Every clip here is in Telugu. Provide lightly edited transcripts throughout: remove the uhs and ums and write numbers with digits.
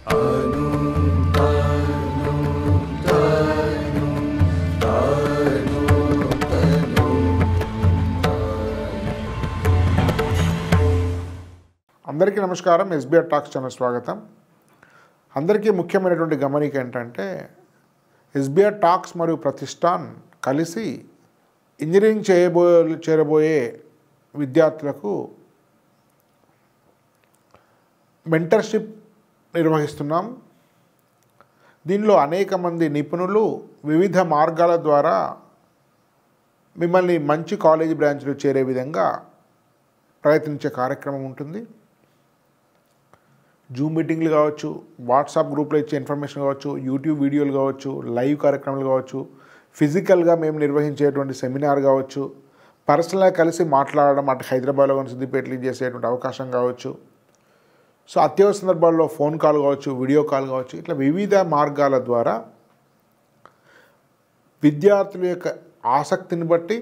అందరికీ నమస్కారం. ఎస్బీఆర్ టాక్స్ ఛానల్ స్వాగతం. అందరికీ ముఖ్యమైనటువంటి గమనిక ఏంటంటే ఎస్బీఆర్ టాక్స్ మరియు ప్రతిష్టాన్ కలిసి ఇంజనీరింగ్ చేరబోయే విద్యార్థులకు మెంటర్షిప్ నిర్వహిస్తున్నాం. దీనిలో అనేక మంది నిపుణులు వివిధ మార్గాల ద్వారా మిమ్మల్ని మంచి కాలేజీ బ్రాంచ్లో చేరే విధంగా ప్రయత్నించే కార్యక్రమం ఉంటుంది. జూమ్ మీటింగ్లు కావచ్చు, వాట్సాప్ గ్రూప్లో ఇచ్చే ఇన్ఫర్మేషన్ కావచ్చు, యూట్యూబ్ వీడియోలు కావచ్చు, లైవ్ కార్యక్రమాలు కావచ్చు, ఫిజికల్గా మేము నిర్వహించేటువంటి సెమినార్ కావచ్చు, పర్సనల్గా కలిసి మాట్లాడడం అటు హైదరాబాద్లో కానీ సిద్దిపేటలో చేసేటువంటి అవకాశం కావచ్చు. సో అత్యవసర సందర్భాల్లో ఫోన్ కాల్ కావచ్చు, వీడియో కాల్ కావచ్చు, ఇట్లా వివిధ మార్గాల ద్వారా విద్యార్థుల యొక్క ఆసక్తిని బట్టి,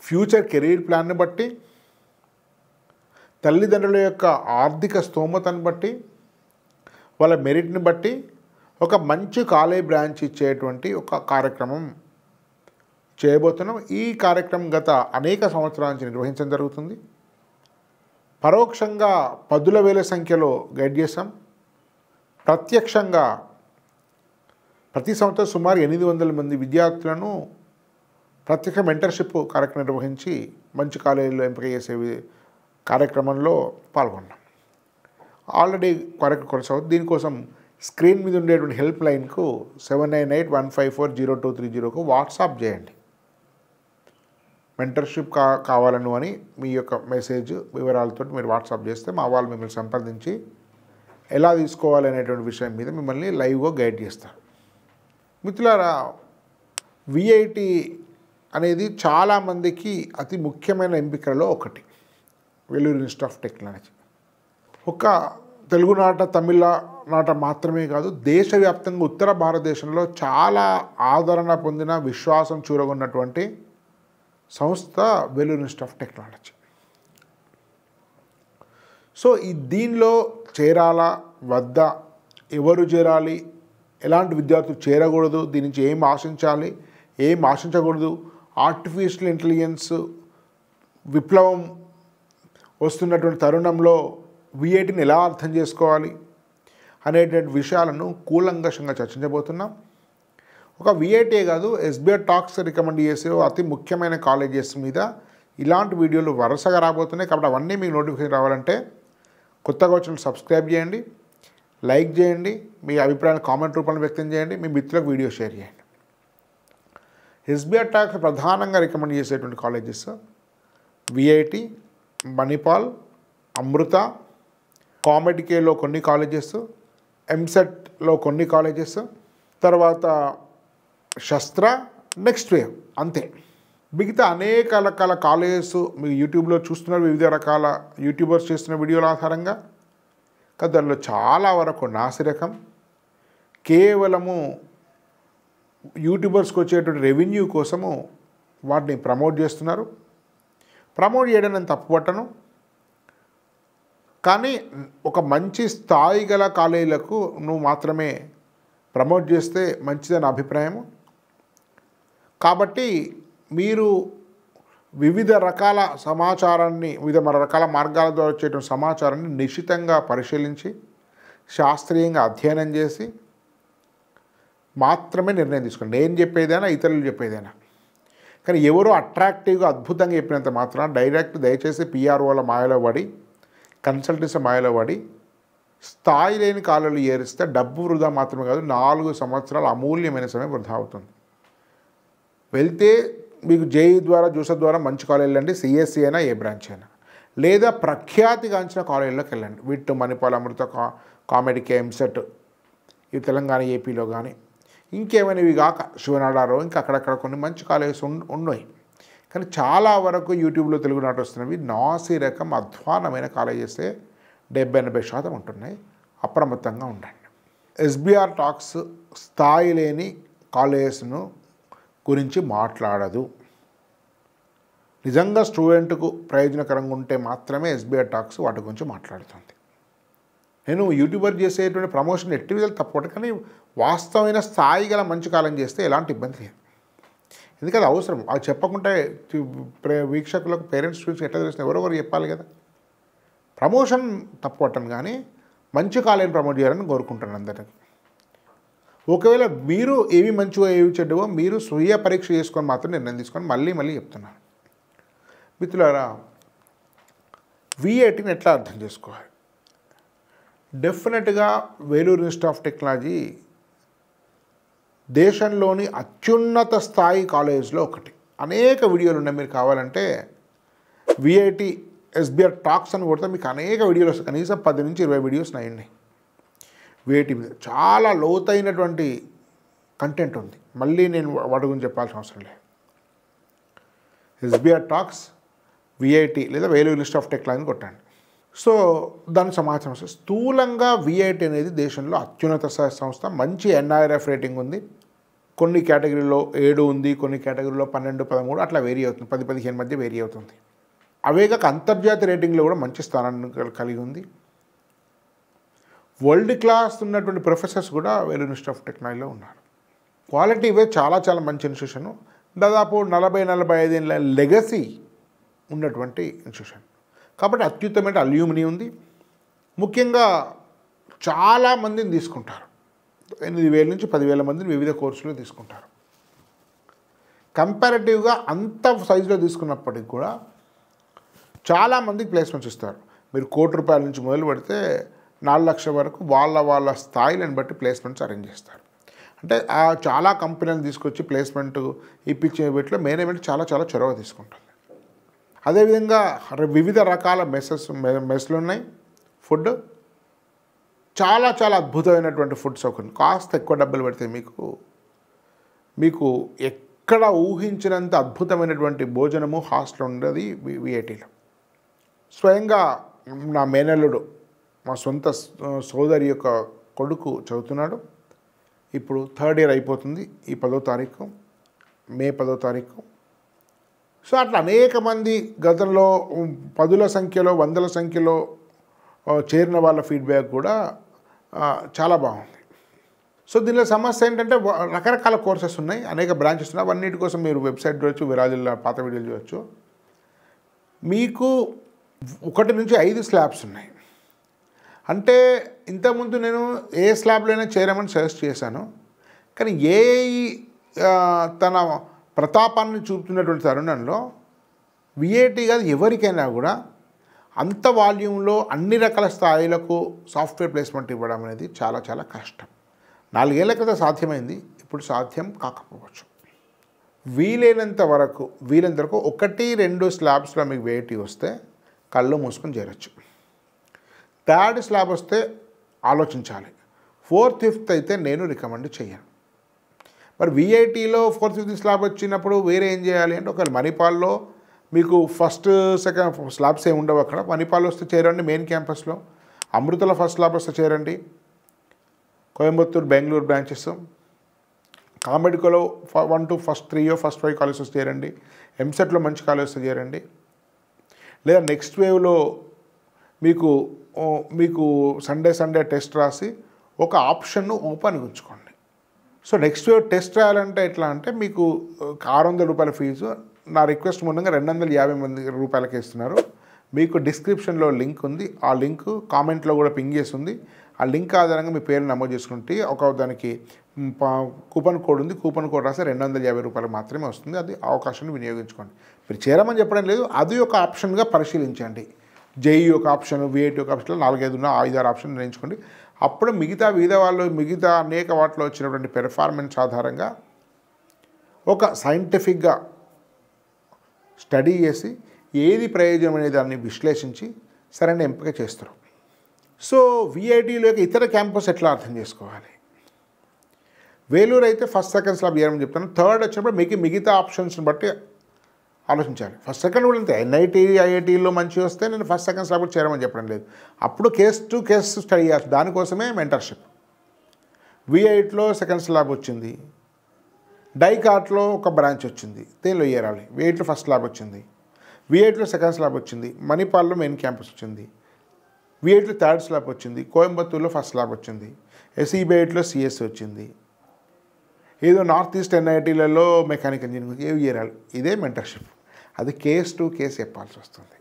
ఫ్యూచర్ కెరీర్ ప్లాన్ని బట్టి, తల్లిదండ్రుల యొక్క ఆర్థిక స్తోమతను బట్టి, వాళ్ళ మెరిట్ని బట్టి ఒక మంచి కాలేజ్ బ్రాంచ్ ఇచ్చేటువంటి ఒక కార్యక్రమం చేయబోతున్నాం. ఈ కార్యక్రమం గత అనేక సంవత్సరాల నుంచి నిర్వహించడం జరుగుతుంది. పరోక్షంగా పదుల వేల సంఖ్యలో గైడ్ చేశాం. ప్రత్యక్షంగా ప్రతి సంవత్సరం సుమారు 800 మంది విద్యార్థులను ప్రత్యక్ష మెంటర్షిప్ కార్యక్రమం నిర్వహించి మంచి కాలేజీలో ఎంపిక చేసే కార్యక్రమంలో పాల్గొన్నాం. ఆల్రెడీ కార్యక్రమం కొనసాగుతుంది. దీనికోసం స్క్రీన్ మీద ఉండేటువంటి హెల్ప్ లైన్కు 7981540230కు వాట్సాప్ చేయండి. మెంటర్షిప్ కావాలను అని మీ యొక్క మెసేజ్ వివరాలతో మీరు వాట్సాప్ చేస్తే మా వాళ్ళు మిమ్మల్ని సంప్రదించి ఎలా తీసుకోవాలి అనేటువంటి విషయం మీద మిమ్మల్ని లైవ్గా గైడ్ చేస్తారు. మిత్రులారా, విఐటి అనేది చాలామందికి అతి ముఖ్యమైన ఎంపికలలో ఒకటి. వెల్లూరు ఇన్స్టిట్యూట్ ఆఫ్ టెక్నాలజీ ఒక తెలుగునాట, తమిళనాట మాత్రమే కాదు, దేశవ్యాప్తంగా ఉత్తర భారతదేశంలో చాలా ఆదరణ పొందిన, విశ్వాసం చూరగొన్నటువంటి సంస్థ Vellore institute of technology. So దీనిలో చేరాలా వద్దా, ఎవరు చేరాలి, ఎలాంటి విద్యార్థులు చేరకూడదు, దీని నుంచి ఏం ఆశించాలి, ఏం ఆశించకూడదు, ఆర్టిఫిషియల్ ఇంటెలిజెన్స్ విప్లవం వస్తున్నటువంటి తరుణంలో విఐటిని ఎలా అర్థం చేసుకోవాలి అనేటువంటి విషయాలను కూలంకషంగా చర్చించబోతున్నాం. ఒక విఐటీ కాదు, ఎస్బీఆర్ టాక్స్ రికమెండ్ చేసే అతి ముఖ్యమైన కాలేజెస్ మీద ఇలాంటి వీడియోలు వరుసగా రాబోతున్నాయి. కాబట్టి అవన్నీ మీకు నోటిఫికేషన్ రావాలంటే కొత్తగా వచ్చిన సబ్స్క్రైబ్ చేయండి, లైక్ చేయండి, మీ అభిప్రాయాలను కామెంట్ రూపంలో వ్యక్తం చేయండి, మీ మిత్రులకు వీడియో షేర్ చేయండి. ఎస్బీఆర్ టాక్స్ ప్రధానంగా రికమెండ్ చేసేటువంటి కాలేజెస్ విఐటి, మణిపాల్, అమృత, కామెడికేలో కొన్ని కాలేజెస్, ఎంసెట్లో కొన్ని కాలేజెస్, తర్వాత శస్త్ర, నెక్స్ట్ వేవ్, అంతే. మిగతా అనేక రకాల కాలేజెస్ మీరు యూట్యూబ్లో చూస్తున్నారు. వివిధ రకాల యూట్యూబర్స్ చేస్తున్న వీడియోల ఆధారంగా దానిలో చాలా వరకు నాసిరకం, కేవలము యూట్యూబర్స్కి వచ్చేటువంటి రెవెన్యూ కోసము వాటిని ప్రమోట్ చేస్తున్నారు. ప్రమోట్ చేయడం నేను తప్పుపట్టను, కానీ ఒక మంచి స్థాయి గల కాలేజీలకు నువ్వు మాత్రమే ప్రమోట్ చేస్తే మంచిదని అభిప్రాయము. కాబట్టి మీరు వివిధ రకాల సమాచారాన్ని, వివిధ రకాల మార్గాల ద్వారా వచ్చేటువంటి సమాచారాన్ని నిశితంగా పరిశీలించి శాస్త్రీయంగా అధ్యయనం చేసి మాత్రమే నిర్ణయం తీసుకోండి. నేను చెప్పేదైనా, ఇతరులు చెప్పేదైనా. కానీ ఎవరో అట్రాక్టివ్గా అద్భుతంగా చెప్పినంత మాత్రం దయచేసి పిఆర్ఓల మాయలో పడి, కన్సల్టెన్సీ మాయలో పడి స్థాయి లేని కాలేజీలు ఏరిస్తే డబ్బు వృధా మాత్రమే కాదు, 4 సంవత్సరాల అమూల్యమైన సమయం వృధా అవుతుంది. వెళ్తే మీకు జేఈ ద్వారా, జూసర్ ద్వారా మంచి కాలేజీలు అండి, సిఎస్సి అయినా ఏ బ్రాంచ్ అయినా, లేదా ప్రఖ్యాతిగాంచిన కాలేజీలోకి వెళ్ళండి. విట్, మణిపాల్, అమృత, కామెడికే, ఎంసెట్, ఇవి తెలంగాణ, ఏపీలో కానీ ఇంకేమైనా ఇవి కాక శివనాడారో ఇంకా అక్కడక్కడ కొన్ని మంచి కాలేజెస్ ఉన్నాయి. కానీ చాలా వరకు యూట్యూబ్లో తెలుగునాట వస్తున్నవి నాసి రకం అధ్వానమైన కాలేజెసే 70-80% ఉంటున్నాయి. అప్రమత్తంగా ఉండండి. ఎస్బీఆర్ టాక్స్ స్థాయి లేని కాలేజెస్ను గురించి మాట్లాడదు. నిజంగా స్టూడెంట్కు ప్రయోజనకరంగా ఉంటే మాత్రమే ఎస్బీఆర్ టాక్స్ వాటి గురించి మాట్లాడుతుంది. నేను యూట్యూబర్ చేసేటువంటి ప్రమోషన్ ఎట్టి విధాలు తప్పదు, కానీ వాస్తవమైన స్థాయి గల మంచి కాలం చేస్తే ఎలాంటి ఇబ్బంది లేదు. ఎందుకంటే అది అవసరం. అది చెప్పకుంటే వీక్షకులకు, పేరెంట్స్, స్టూడెంట్స్ ఎట్లా తెలుస్తుంది? ఎవరెవరు చెప్పాలి కదా. ప్రమోషన్ తప్పటం, కానీ మంచి కాలేని ప్రమోట్ చేయాలని కోరుకుంటాను అందరికీ. ఒకవేళ మీరు ఏవి మంచివో ఏవి చెడ్డవో మీరు స్వీయ పరీక్ష చేసుకొని మాత్రం నిర్ణయం తీసుకొని మళ్ళీ చెప్తున్నాను. మిత్రులారా, V18ని ఎట్లా అర్థం చేసుకోవాలి? డెఫినెట్గా వేలూరు ఇన్స్టిట్యూట్ ఆఫ్ టెక్నాలజీ దేశంలోని అత్యున్నత స్థాయి కాలేజ్లో ఒకటి. అనేక వీడియోలు ఉన్నాయి, మీరు కావాలంటే V18 SBR టాక్స్ అని కొడితే మీకు అనేక వీడియోలు వస్తాయి. కనీసం 10 నుంచి 20 వీడియోస్ ఉన్నాయి V18 మీద. చాలా లోతైనటువంటి కంటెంట్ ఉంది. మళ్ళీ నేను వాటి గురించి చెప్పాల్సిన అవసరం లేదు. SBR టాక్స్ V18 లేదా వేలూరు ఇన్స్టిట్యూట్ ఆఫ్ టెక్నాలజీ కొట్టండి. సో దాని సమాచారం వస్తుంది. స్థూలంగా V18 అనేది దేశంలో అత్యున్నత సంస్థ. మంచి NIRF రేటింగ్ ఉంది. కొన్ని కేటగిరీలో 7 ఉంది, కొన్ని కేటగిరీలో 12, 13 అట్లా వేరీ అవుతుంది. 10, 15 మధ్య వేరీ అవుతుంది. అవేగాక అంతర్జాతీయ రేటింగ్లో కూడా మంచి స్థానాన్ని కలిగి ఉంది. వరల్డ్ క్లాస్ ఉన్నటువంటి ప్రొఫెసర్స్ కూడా వేలూరు ఇన్స్టిట్యూట్ ఆఫ్ టెక్నాలజీలో ఉన్నారు. క్వాలిటీ ఇవే చాలా మంచి ఇన్స్టిట్యూషన్. దాదాపు 40-45 ఏళ్ళ లెగసీ ఉన్నటువంటి ఇన్స్టిట్యూషన్. కాబట్టి అత్యుత్తమైన అల్యూమిని ఉంది. ముఖ్యంగా చాలామందిని తీసుకుంటారు. 8,000 నుంచి 10,000 మందిని వివిధ కోర్సులు తీసుకుంటారు. కంపారిటివ్గా అంత సైజులో తీసుకున్నప్పటికి కూడా చాలామందికి ప్లేస్మెంట్స్ ఇస్తారు. మీరు ₹1,00,00,000 నుంచి మొదలు పెడితే 4 లక్షల వరకు వాళ్ళ స్థాయిలను బట్టి ప్లేస్మెంట్స్ అరేంజ్ చేస్తారు. అంటే చాలా కంపెనీలను తీసుకొచ్చి ప్లేస్మెంట్ ఇప్పించే వీటిలో మేనేజ్మెంట్ చాలా చొరవ తీసుకుంటుంది. అదేవిధంగా వివిధ రకాల మెస్లు ఉన్నాయి. ఫుడ్ చాలా అద్భుతమైనటువంటి ఫుడ్ సౌకర్యం. కాస్త ఎక్కువ డబ్బులు పెడితే మీకు ఎక్కడ ఊహించినంత అద్భుతమైనటువంటి భోజనము హాస్టల్ ఉండేది V18లో. స్వయంగా నా మేనల్లుడు, మా సొంత సోదరి యొక్క కొడుకు చదువుతున్నాడు. ఇప్పుడు 3rd ఇయర్ అయిపోతుంది. ఈ 10వ తారీఖు, మే 10వ తారీఖు. సో అట్లా అనేక మంది గతంలో 10ల సంఖ్యలో, 100ల సంఖ్యలో చేరిన వాళ్ళ ఫీడ్బ్యాక్ కూడా చాలా బాగుంది. సో దీనిలో సమస్య ఏంటంటే రకరకాల కోర్సెస్ ఉన్నాయి, అనేక బ్రాంచెస్ ఉన్నాయి. అవన్నిటి కోసం మీరు వెబ్సైట్ చూడవచ్చు, విరాజిల్లా పాత వీడియోలు చూడవచ్చు. మీకు 1 నుంచి 5 స్లాబ్స్ ఉన్నాయి. అంటే ఇంతకుముందు నేను ఏ స్లాబ్లో అయినా చేరమని సజెస్ట్ చేశాను. కానీ తన ప్రతాపాన్ని చూపుతున్నటువంటి తరుణంలో V18 కాదు ఎవరికైనా కూడా అంత వాల్యూమ్లో అన్ని రకాల స్థాయిలకు సాఫ్ట్వేర్ ప్లేస్మెంట్ ఇవ్వడం అనేది చాలా కష్టం. 4 ఏళ్ల క్రితం సాధ్యమైంది, ఇప్పుడు సాధ్యం కాకపోవచ్చు. వీలైనంత వరకు 1-2 స్లాబ్స్లో మీకు V18 వస్తే కళ్ళు మూసుకొని చేరొచ్చు. 3rd స్లాబ్ వస్తే ఆలోచించాలి. 4th, 5th అయితే నేను రికమెండ్ చేయను. మరి V18లో 4th, 5th స్లాబ్ వచ్చినప్పుడు వేరే ఏం చేయాలి అంటే, ఒకవేళ మణిపాల్లో మీకు 1st, 2nd స్లాబ్స్ ఏమి ఉండవు. అక్కడ మణిపాల్ వస్తే చేరండి మెయిన్ క్యాంపస్లో. అమృతలో 1st స్లాబ్ వస్తే చేరండి. కోయంబత్తూరు, బెంగళూరు బ్రాంచెస్. కామెడికోలో 1 to 1st 3 ఫస్ట్ 5 కాలేజెస్ చేరండి. ఎంసెట్లో మంచి కాలేజెస్ చేరండి. లేదా నెక్స్ట్ వేవ్లో మీకు సండే టెస్ట్ రాసి ఒక ఆప్షన్ను ఓపెన్ ఉంచుకోండి. సో నెక్స్ట్ వేవ్ టెస్ట్ రాయాలంటే ఎట్లా అంటే, మీకు ₹600 ఫీజు. నా రిక్వెస్ట్ మూలంగా ₹250 ఇస్తున్నారు. మీకు డిస్క్రిప్షన్లో లింక్ ఉంది. ఆ లింక్ కామెంట్లో కూడా పింగ్ చేసి ఉంది. ఆ లింక్ ఆధారంగా మీ పేరు నమోదు చేసుకుంటే దానికి కూపన్ కోడ్ ఉంది. కూపన్ కోడ్ రాస్తే ₹250 మాత్రమే వస్తుంది. అది అవకాశాన్ని వినియోగించుకోండి. మీరు చేరమని చెప్పడం లేదు, అది ఒక ఆప్షన్గా పరిశీలించండి. JEE ఒక ఆప్షన్, V18 ఒక ఆప్షన్, 4-5 ఆప్షన్ నిర్ణయించుకోండి. అప్పుడు మిగతా అనేక వాటిలో వచ్చినటువంటి పెర్ఫార్మెన్స్ ఆధారంగా ఒక సైంటిఫిక్గా స్టడీ చేసి ఏది ప్రయోజనం అనే దాన్ని విశ్లేషించి సరైన ఎంపిక చేస్తారు. సో V18లో ఇతర క్యాంపస్ ఎట్లా అర్థం చేసుకోవాలి? వేలూరు అయితే 1st, 2nd స్లాబ్ ఇవ్వమని చెప్తాను. 3rd వచ్చినప్పుడు మీకు మిగతా ఆప్షన్స్ని బట్టి ఆలోచించాలి. 1st, 2nd కూడా అంతే. NIT, IITలో మంచి వస్తే నేను 1st, 2nd స్లాబ్ చేరమని చెప్పడం లేదు. అప్పుడు కేస్ టు కేస్ స్టడీ చేయాలి. దానికోసమే మెంటర్షిప్. V8లో 2nd స్లాబ్ వచ్చింది. డైకాట్లో ఒక బ్రాంచ్ వచ్చింది, దేనిలో చేరాలి? V8లో 1st స్లాబ్ వచ్చింది. V8లో 2nd స్లాబ్ వచ్చింది. మణిపాల్లో మెయిన్ క్యాంపస్ వచ్చింది. V8లో థర్డ్ స్లాబ్ వచ్చింది, కోయంబత్తూరులో ఫస్ట్ స్లాబ్ వచ్చింది, SEB8లో CS వచ్చింది, ఏదో నార్త్ ఈస్ట్ NITలలో మెకానికల్ ఇంజనీరింగ్ ఏవి చేరాలి. ఇదే మెంటర్షిప్. అది కేస్ టు కేస్ చెప్పాల్సి వస్తుంది.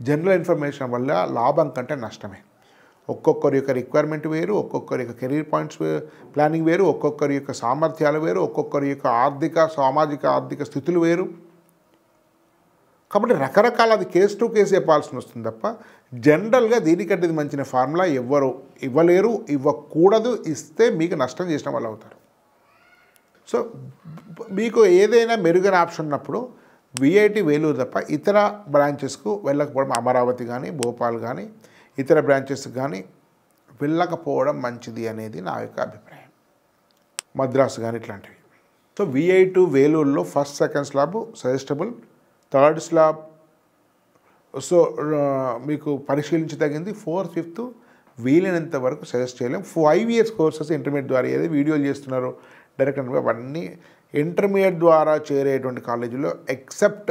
జనరల్ ఇన్ఫర్మేషన్ వల్ల లాభం కంటే నష్టమే. ఒక్కొక్కరి యొక్క రిక్వైర్మెంట్ వేరు, ఒక్కొక్కరి యొక్క కెరీర్ పాయింట్స్ ప్లానింగ్ వేరు, ఒక్కొక్కరి యొక్క సామర్థ్యాలు వేరు, ఒక్కొక్కరి యొక్క సామాజిక ఆర్థిక స్థితులు వేరు. కాబట్టి రకరకాల అది కేస్ టు కేస్ చెప్పాల్సి వస్తుంది తప్ప జనరల్గా దీనికంటే ఇది మంచిన ఫార్ములా ఎవ్వరు ఇవ్వలేరు, ఇవ్వకూడదు. ఇస్తే మీకు నష్టం చేసిన వాళ్ళు అవుతారు. సో మీకు ఏదైనా మెరుగైన ఆప్షన్ ఉన్నప్పుడు VIT వేలూరు తప్ప ఇతర బ్రాంచెస్కు వెళ్ళకపోవడం, అమరావతి కానీ భోపాల్ కానీ ఇతర బ్రాంచెస్కి కానీ వెళ్ళకపోవడం మంచిది అనేది నా యొక్క అభిప్రాయం. మద్రాసు కానీ ఇట్లాంటివి. సో VIT వేలూరులో first second slab suggestible, third slab so మీకు పరిశీలించదగింది, ఫోర్త్ ఫిఫ్త్ వీలైనంత వరకు సజెస్ట్ చేయలేం. 5 years కోర్సెస్ ఇంటర్మీడియట్ ద్వారా ఏదో వీడియోలు చేస్తున్నారు డైరెక్ట్ అవన్నీ ఇంటర్మీడియట్ ద్వారా చేరేటువంటి కాలేజీలో ఎక్సెప్ట్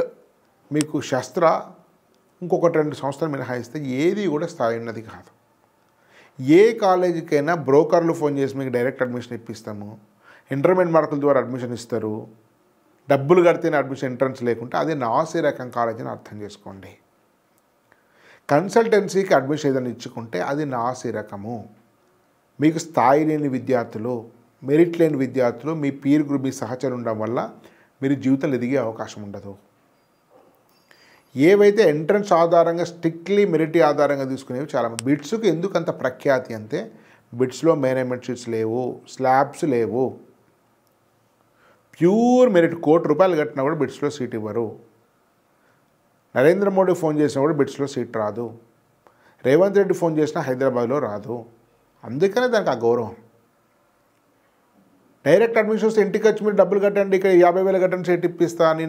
మీకు శస్త్ర ఇంకొకటి 2 సంవత్సరాలు మినహాయిస్తే ఏది కూడా స్థాయి ఉన్నది కాదు. ఏ కాలేజీకైనా బ్రోకర్లు ఫోన్ చేసి మీకు డైరెక్ట్ అడ్మిషన్ ఇప్పిస్తాము, ఇంటర్మీడియట్ మార్కుల ద్వారా అడ్మిషన్ ఇస్తారు, డబ్బులు కడితేనే అడ్మిషన్ ఎంట్రన్స్ లేకుంటే అది నాసి రకం కాలేజ్ అని అర్థం చేసుకోండి. కన్సల్టెన్సీకి అడ్మిషన్ ఏదైనా ఇచ్చుకుంటే అది నాసి రకము. మీకు స్థాయి లేని విద్యార్థులు, మెరిట్ లేని విద్యార్థులు, మీ పీర్ గ్రూప్, మీ సహచరులు ఉండడం వల్ల మీరు జీవితంలో ఎదిగే అవకాశం ఉండదు. ఏవైతే ఎంట్రన్స్ ఆధారంగా స్ట్రిక్ట్లీ మెరిట్ ఆధారంగా తీసుకునేవి చాలామంది. బిట్స్కి ఎందుకు అంత ప్రఖ్యాతి అంటే బిట్స్లో మేనేజ్మెంట్ షీట్స్ లేవు, స్లాబ్స్ లేవు. ప్యూర్ మెరిట్ ₹1,00,00,000 కట్టినా కూడా బిట్స్లో సీట్ ఇవ్వరు. నరేంద్ర మోడీ ఫోన్ చేసినా కూడా బిట్స్లో సీట్ రాదు. రేవంత్ రెడ్డి ఫోన్ చేసినా హైదరాబాద్లో రాదు. అందుకనే దానికి ఆ గౌరవం. డైరెక్ట్ అడ్మిషన్స్ ఇంటికి వచ్చి మీరు డబ్బులు కట్టండి, ఇక్కడ 50,000 కట్టండి సీట్ ఇప్పిస్తా అని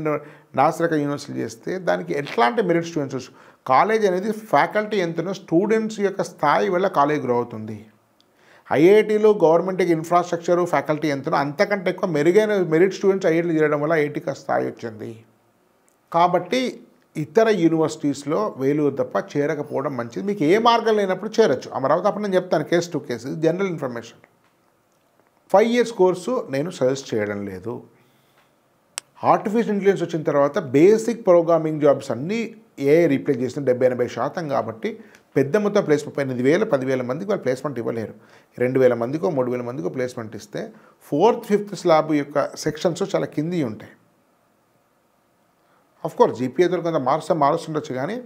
నాసిరక యూనివర్సిటీ చేస్తే దానికి ఎట్లాంటి మెరిట్ స్టూడెంట్స్. కాలేజ్ అనేది ఫ్యాకల్టీ ఎంతనో స్టూడెంట్స్ యొక్క స్థాయి వల్ల కాలేజ్ గ్రో అవుతుంది. IITలో గవర్నమెంట్కి ఇన్ఫ్రాస్ట్రక్చరు ఫ్యాకల్టీ ఎంతనో అంతకంటే ఎక్కువ మెరుగైన మెరిట్ స్టూడెంట్స్ IITలో చేయడం వల్ల IITకి స్థాయి వచ్చింది. కాబట్టి ఇతర యూనివర్సిటీస్లో వేలూరు తప్ప చేరకపోవడం మంచిది. మీకు ఏ మార్గం లేనప్పుడు చేరొచ్చు. అమరావతి అప్పుడు నేను చెప్తాను case to case, general information. 5 years course నేను సజెస్ట్ చేయడం లేదు. ఆర్టిఫిషియల్ ఇంటెలిజెన్స్ వచ్చిన తర్వాత బేసిక్ ప్రోగ్రామింగ్ జాబ్స్ అన్నీ AI రీప్లేస్ చేసిన 70-80% కాబట్టి పెద్ద మొత్తం ప్లేస్మెంట్ 8,000 10,000 మందికి వాళ్ళు ప్లేస్మెంట్ ఇవ్వలేరు. 2,000 మందికో 3,000 మందికో ప్లేస్మెంట్ ఇస్తే 4th 5th స్లాబ్ యొక్క సెక్షన్స్ చాలా కింది ఉంటాయి. అఫ్కోర్స్ GPAతో కొంత మారుస్తుండొచ్చు కానీ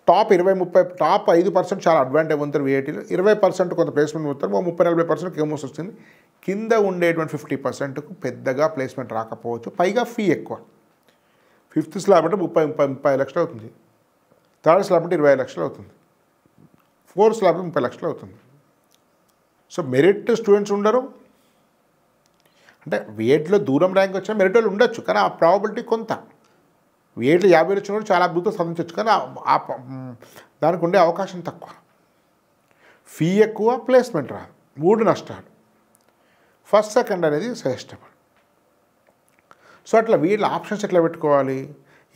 టాప్ 20-30 టాప్ 5% చాలా అడ్వాంటేజ్ ఉంటారు VITలో. 20% కొంత ప్లేస్మెంట్ ఉంటారు, 30-40% కేమోస్ వస్తుంది. కింద ఉండేటువంటి 50%కు పెద్దగా ప్లేస్మెంట్ రాకపోవచ్చు. పైగా ఫీ ఎక్కువ. 5th స్లాబ్ అంటే 30 లక్షలు అవుతుంది, 3rd స్లాబ్ అంటే 20 లక్షలు అవుతుంది, 4th స్లాబ్ 30 లక్షలు అవుతుంది. సో మెరిట్ స్టూడెంట్స్ ఉండరు. అంటే VITలో దూరం ర్యాంక్ వచ్చినా మెరిట్ వాళ్ళు ఉండొచ్చు, కానీ ఆ ప్రాబిలిటీ కొంత. VITలో 50 వచ్చిన కూడా చాలా అద్భుతం సాధించవచ్చు, కానీ దానికి ఉండే అవకాశం తక్కువ. ఫీ ఎక్కువ, ప్లేస్మెంట్ రాదు, 3 నష్టాలు. ఫస్ట్ సెకండ్ అనేది సజెస్టబుల్. సో అట్లా వీళ్ళ ఆప్షన్స్ ఎట్లా పెట్టుకోవాలి,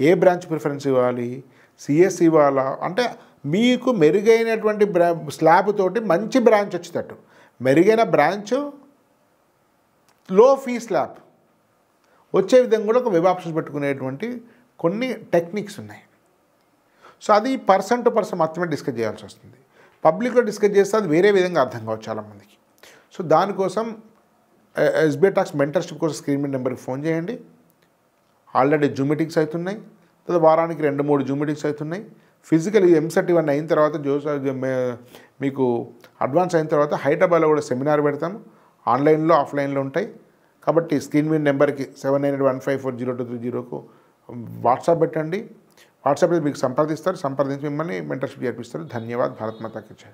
ఏ బ్రాంచ్ ప్రిఫరెన్స్ ఇవ్వాలి, CS ఇవ్వాలా అంటే మీకు మెరుగైనటువంటి స్లాబ్ తోటి మంచి బ్రాంచ్ వచ్చేటట్టు, మెరుగైన బ్రాంచ్ లో ఫీ స్లాబ్ వచ్చే విధంగా కూడా ఒక వెబ్ ఆప్షన్స్ పెట్టుకునేటువంటి కొన్ని టెక్నిక్స్ ఉన్నాయి. సో అది పర్సన్ టు పర్సన్ మాత్రమే డిస్కస్ చేయాల్సి వస్తుంది. పబ్లిక్లో డిస్కస్ చేస్తే అది వేరే విధంగా అర్థం కావచ్చు చాలామందికి. సో దానికోసం SBI టాక్స్ మెంటర్షిప్ కోసం స్క్రీన్ మీద నెంబర్కి ఫోన్ చేయండి. ఆల్రెడీ జూమ్ మీటింగ్స్ అవుతున్నాయి, లేదా వారానికి 2-3 జూమ్ మీటింగ్స్ అవుతున్నాయి. ఫిజికల్ MCET ఇవన్నీ అయిన తర్వాత మీకు అడ్వాన్స్ అయిన తర్వాత హైదరాబాద్లో కూడా సెమినార్ పెడతాము. ఆన్లైన్లో ఆఫ్లైన్లో ఉంటాయి. కాబట్టి స్క్రీన్ మీద నెంబర్కి 7815402330కు వాట్సాప్ పెట్టండి. వాట్సాప్లో మీకు సంప్రదించి మిమ్మల్ని మెంటర్షిప్ చేర్పిస్తారు. ధన్యవాద్. భారత్ మాతా కీ జై.